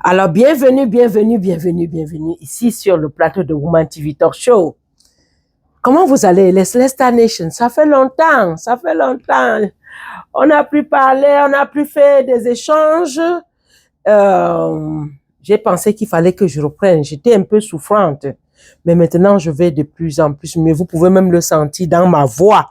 Alors, bienvenue ici sur le plateau de Woman TV Talk Show. Comment vous allez, les Star Nation? Ça fait longtemps. On a pu parler, on a pu faire des échanges. J'ai pensé qu'il fallait que je reprenne. J'étais un peu souffrante. Mais maintenant, je vais de plus en plus mieux. Vous pouvez même le sentir dans ma voix.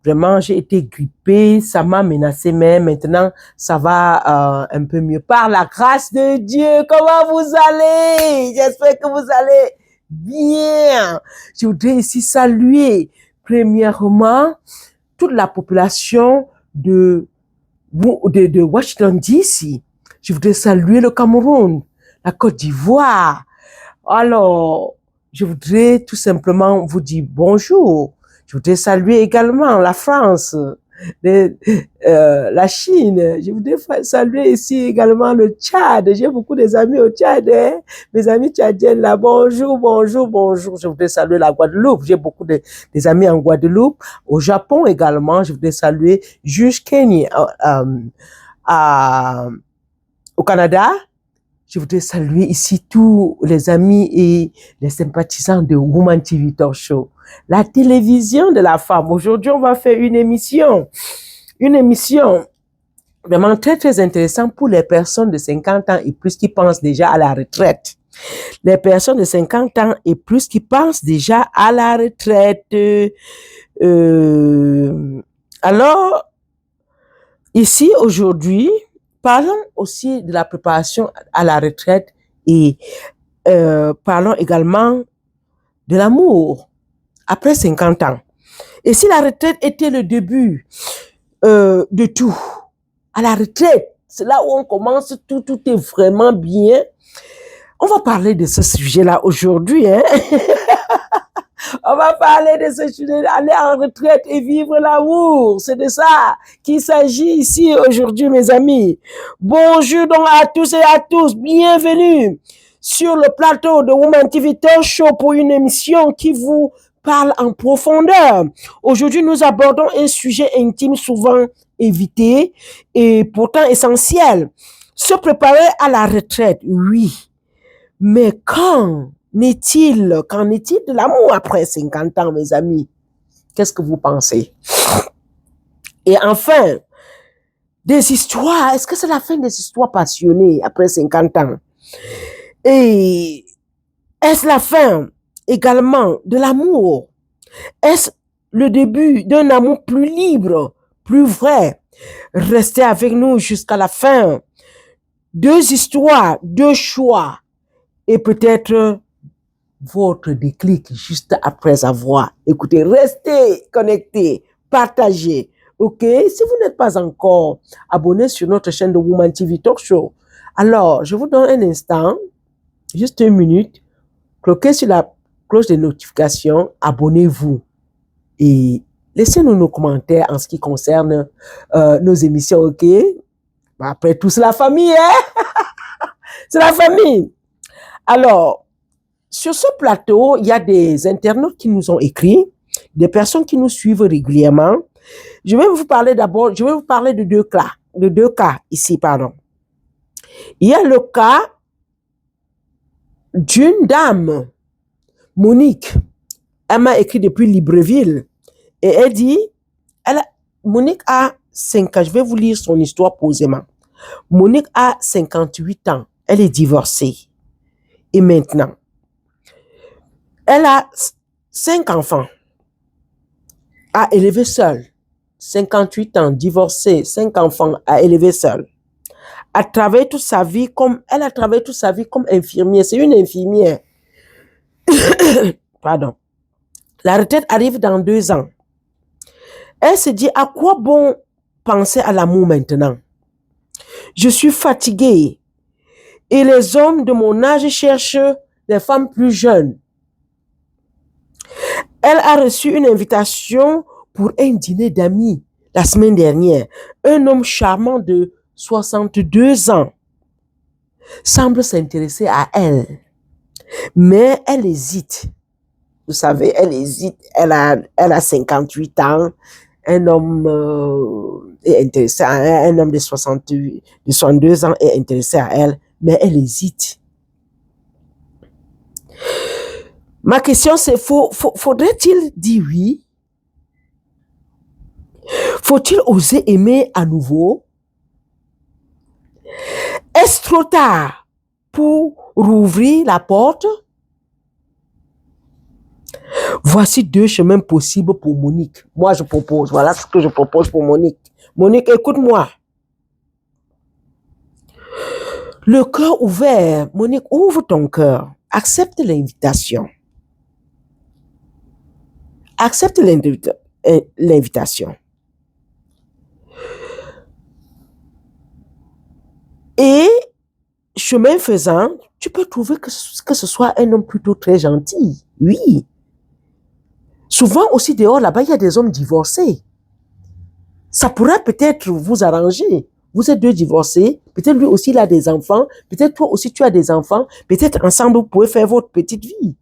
Vraiment, j'ai été grippée, ça m'a menacée, mais maintenant, ça va un peu mieux. Par la grâce de Dieu, comment vous allez? J'espère que vous allez bien. Je voudrais ici saluer, premièrement, toute la population de Washington, D.C. Je voudrais saluer le Cameroun, la Côte d'Ivoire. Alors, je voudrais tout simplement vous dire bonjour. Je voudrais saluer également la France, la Chine. Je voudrais saluer ici également le Tchad. J'ai beaucoup d'amis au Tchad. Hein? Mes amis tchadiens là, bonjour. Je voudrais saluer la Guadeloupe. J'ai beaucoup des amis en Guadeloupe. Au Japon également, je voudrais saluer Juge Kenny au Canada. Je voudrais saluer ici tous les amis et les sympathisants de Woman TV Talk Show, la télévision de la femme. Aujourd'hui, on va faire une émission vraiment très, très intéressante pour les personnes de 50 ans et plus qui pensent déjà à la retraite. Les personnes de 50 ans et plus qui pensent déjà à la retraite. Alors, ici, aujourd'hui, parlons aussi de la préparation à la retraite et parlons également de l'amour après 50 ans. Et si la retraite était le début de tout, à la retraite, c'est là où on commence, tout est vraiment bien. On va parler de ce sujet-là aujourd'hui. Hein? On va parler de ce sujet, aller en retraite et vivre l'amour. C'est de ça qu'il s'agit ici aujourd'hui, mes amis. Bonjour donc à tous et à tous. Bienvenue sur le plateau de Woman TV Talk Show pour une émission qui vous parle en profondeur. Aujourd'hui, nous abordons un sujet intime souvent évité et pourtant essentiel. Se préparer à la retraite, oui. Mais qu'en est-il de l'amour après 50 ans, mes amis? Qu'est-ce que vous pensez? Et enfin, des histoires. Est-ce que c'est la fin des histoires passionnées après 50 ans? Et est-ce la fin également de l'amour? Est-ce le début d'un amour plus libre, plus vrai? Restez avec nous jusqu'à la fin. 2 histoires, 2 choix. Et peut-être votre déclic juste après avoir écouté. Restez connectés, partagez, ok? Si vous n'êtes pas encore abonné sur notre chaîne de Woman TV Talk Show, alors je vous donne un instant, juste 1 minute, cliquez sur la cloche de notification, abonnez-vous et laissez-nous nos commentaires en ce qui concerne nos émissions, ok? Après tout, c'est la famille, hein? C'est la famille. Alors, sur ce plateau, il y a des internautes qui nous ont écrit, des personnes qui nous suivent régulièrement. Je vais vous parler de 2 cas ici, pardon. Il y a le cas d'une dame, Monique. Elle m'a écrit depuis Libreville et elle dit, Monique a 5 ans, je vais vous lire son histoire posément. Monique a 58 ans, elle est divorcée. Et maintenant, elle a 5 enfants à élever seule. 58 ans, divorcée, 5 enfants à élever seule. Elle a travaillé toute sa vie comme infirmière. C'est une infirmière. Pardon. La retraite arrive dans 2 ans. Elle se dit, à quoi bon penser à l'amour maintenant? Je suis fatiguée. Et les hommes de mon âge cherchent des femmes plus jeunes. Elle a reçu une invitation pour un dîner d'amis la semaine dernière. Un homme charmant de 62 ans semble s'intéresser à elle. Mais elle hésite. Vous savez, elle hésite. Elle a 58 ans. un homme est intéressé à elle, un homme de 62 ans est intéressé à elle, mais elle hésite. Ma question c'est, faudrait-il dire oui? Faut-il oser aimer à nouveau? Est-ce trop tard pour rouvrir la porte? Voici 2 chemins possibles pour Monique. Moi, je propose. Voilà ce que je propose pour Monique. Monique, écoute-moi. Le cœur ouvert. Monique, ouvre ton cœur. Accepte l'invitation. Accepte l'invitation. Et, chemin faisant, tu peux trouver que ce soit un homme plutôt très gentil. Oui. Souvent aussi dehors, là-bas, il y a des hommes divorcés. Ça pourrait peut-être vous arranger. Vous êtes 2 divorcés, peut-être lui aussi il a des enfants, peut-être toi aussi tu as des enfants, peut-être ensemble vous pouvez faire votre petite vie.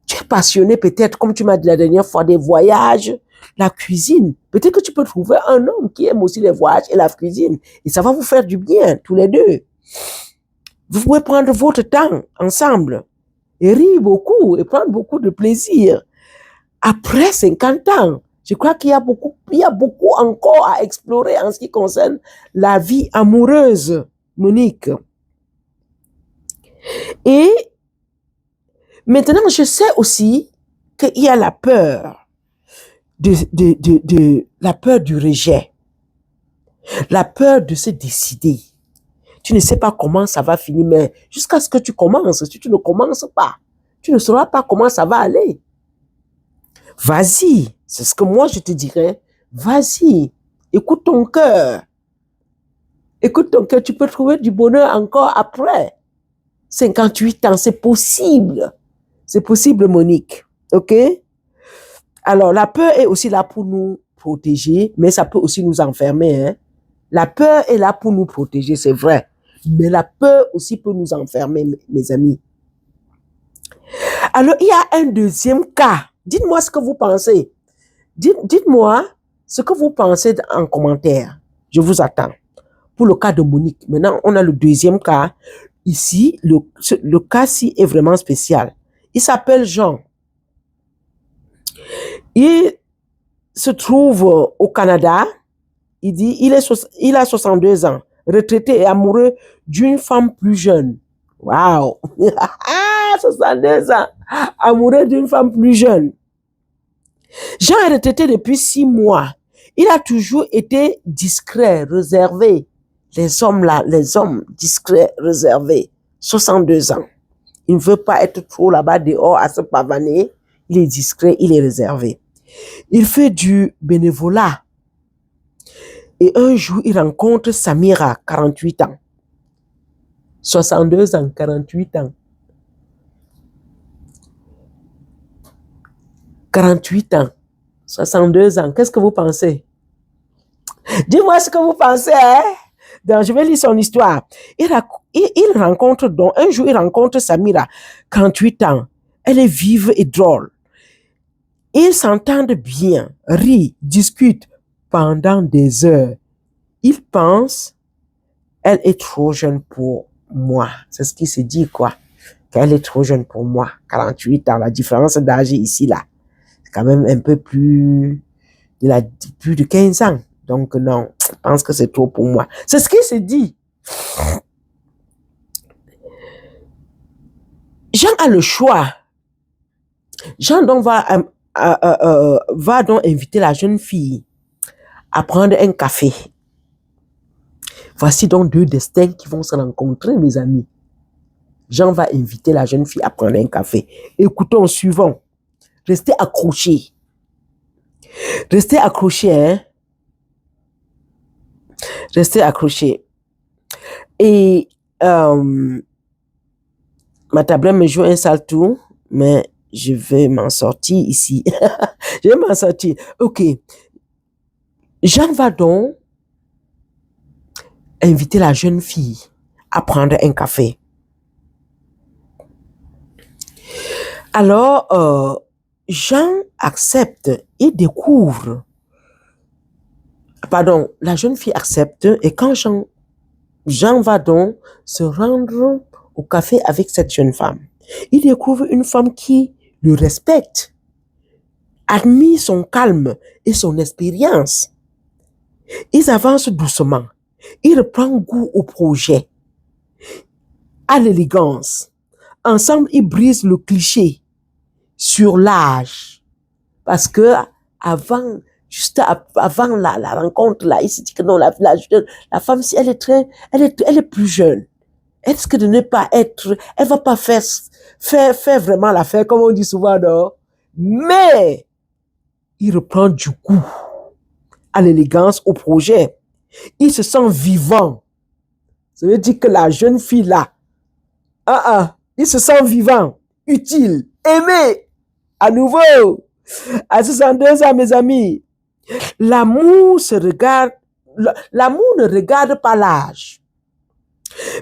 Tu es passionné peut-être, comme tu m'as dit la dernière fois, des voyages, la cuisine. Peut-être que tu peux trouver un homme qui aime aussi les voyages et la cuisine. Et ça va vous faire du bien, tous les 2. Vous pouvez prendre votre temps ensemble et rire beaucoup et prendre beaucoup de plaisir. Après 50 ans, je crois qu'il y a beaucoup encore à explorer en ce qui concerne la vie amoureuse, Monique. Et maintenant, je sais aussi qu'il y a la peur la peur du rejet, la peur de se décider. Tu ne sais pas comment ça va finir, mais jusqu'à ce que tu commences, si tu ne commences pas, tu ne sauras pas comment ça va aller. Vas-y, c'est ce que moi je te dirais. Vas-y, écoute ton cœur. Écoute ton cœur, tu peux trouver du bonheur encore après 58 ans, c'est possible. C'est possible, Monique. OK? Alors, la peur est aussi là pour nous protéger, mais ça peut aussi nous enfermer. Hein? La peur est là pour nous protéger, c'est vrai. Mais la peur aussi peut nous enfermer, mes amis. Alors, il y a un deuxième cas. Dites-moi ce que vous pensez. Dites-moi ce que vous pensez en commentaire. Je vous attends. Pour le cas de Monique, maintenant, on a le deuxième cas. Ici, le cas-ci est vraiment spécial. Il s'appelle Jean. Il se trouve au Canada. Il dit, il a 62 ans, retraité et amoureux d'une femme plus jeune. Waouh! 62 ans, amoureux d'une femme plus jeune. Jean est retraité depuis 6 mois. Il a toujours été discret, réservé. Les hommes discrets, réservés. 62 ans. Il ne veut pas être trop là-bas dehors à se pavaner. Il est discret, il est réservé. Il fait du bénévolat. Et un jour, il rencontre Samira, 48 ans. 62 ans, 48 ans. 48 ans, 62 ans. Qu'est-ce que vous pensez? Dis-moi ce que vous pensez, hein? Donc, je vais lire son histoire. Il rencontre donc, un jour, il rencontre Samira, 48 ans. Elle est vive et drôle. Ils s'entendent bien, rient, discutent pendant des heures. Ils pensent, elle est trop jeune pour moi. C'est ce qui se dit, quoi. Qu'elle est trop jeune pour moi. 48 ans, la différence d'âge ici, là. C'est quand même un peu plus, plus de 15 ans. Donc, non, je pense que c'est trop pour moi. C'est ce qui se dit. Jean a le choix. Jean donc va donc inviter la jeune fille à prendre un café. Voici donc 2 destins qui vont se rencontrer, mes amis. Jean va inviter la jeune fille à prendre un café. Écoutons, suivons. Restez accrochés. Restez accrochés, hein. Restez accrochés. Et ma tablette me joue un sale tour, mais je vais m'en sortir ici. Je vais m'en sortir. OK. Jean va donc inviter la jeune fille à prendre un café. Alors, Jean accepte et découvre Pardon, la jeune fille accepte et quand Jean va donc se rendre au café avec cette jeune femme, il découvre une femme qui le respecte, admire son calme et son expérience. Ils avancent doucement. Il reprend goût au projet, à l'élégance. Ensemble, ils brisent le cliché sur l'âge. Parce que juste avant la rencontre, là, il se dit que non, la femme, si elle est plus jeune. Est-ce que de ne pas être, elle va pas faire vraiment l'affaire, comme on dit souvent, non? Mais, il reprend du goût à l'élégance, au projet. Il se sent vivant. Ça veut dire que la jeune fille là, il se sent vivant, utile, aimé, à nouveau. À 62 ans, mes amis, l'amour l'amour ne regarde pas l'âge,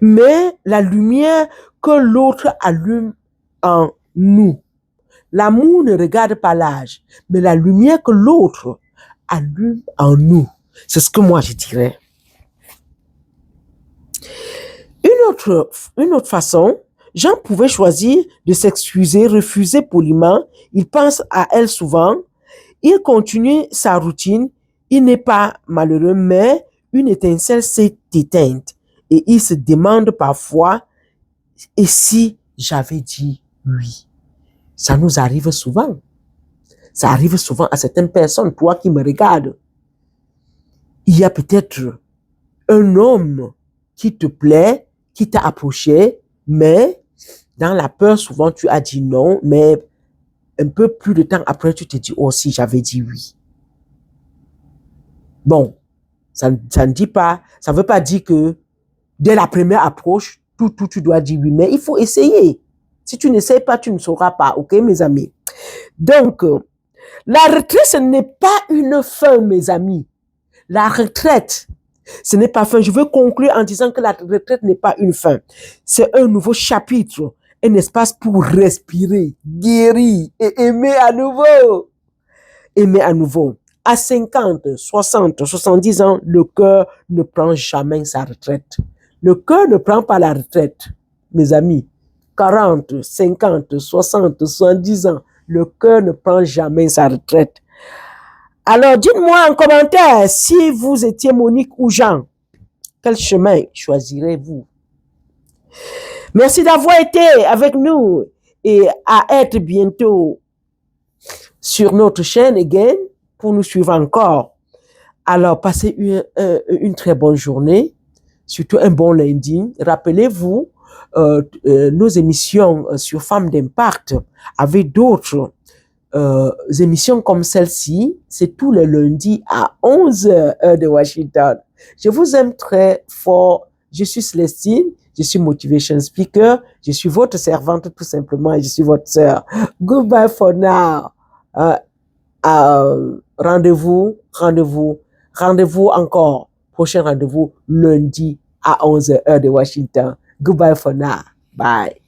mais la lumière que l'autre allume en nous. L'amour ne regarde pas l'âge, mais la lumière que l'autre allume en nous. C'est ce que moi je dirais. Une autre façon, Jean pouvait choisir de s'excuser, refuser poliment. Il pense à elle souvent. Il continue sa routine. Il n'est pas malheureux, mais une étincelle s'est éteinte. Et il se demande parfois, et si j'avais dit oui? Ça nous arrive souvent. Ça arrive souvent à certaines personnes. Toi qui me regardes, il y a peut-être un homme qui te plaît, qui t'a approché, mais dans la peur, souvent tu as dit non, mais un peu plus de temps après, tu te dis, oh, si j'avais dit oui. Bon, ça ne dit pas, ça ne veut pas dire que dès la première approche, tu dois dire oui, mais il faut essayer. Si tu n'essayes pas, tu ne sauras pas, ok, mes amis? Donc, la retraite, ce n'est pas une fin, mes amis. La retraite, ce n'est pas fin. Je veux conclure en disant que la retraite n'est pas une fin. C'est un nouveau chapitre, un espace pour respirer, guérir et aimer à nouveau. Aimer à nouveau. À 50, 60, 70 ans, le cœur ne prend jamais sa retraite. Le cœur ne prend pas la retraite, mes amis. 40, 50, 60, 70 ans, le cœur ne prend jamais sa retraite. Alors, dites-moi en commentaire si vous étiez Monique ou Jean. Quel chemin choisirez-vous? Merci d'avoir été avec nous et à être bientôt sur notre chaîne again pour nous suivre encore. Alors, passez une très bonne journée, surtout un bon lundi. Rappelez-vous, nos émissions sur Femmes d'Impact avec d'autres émissions comme celle-ci, c'est tous les lundis à 11h heure de Washington. Je vous aime très fort. Je suis Célestine, je suis Motivation Speaker, je suis votre servante tout simplement et je suis votre sœur. Goodbye for now. Rendez-vous encore. Prochain rendez-vous lundi à 11h heure de Washington. Goodbye for now. Bye.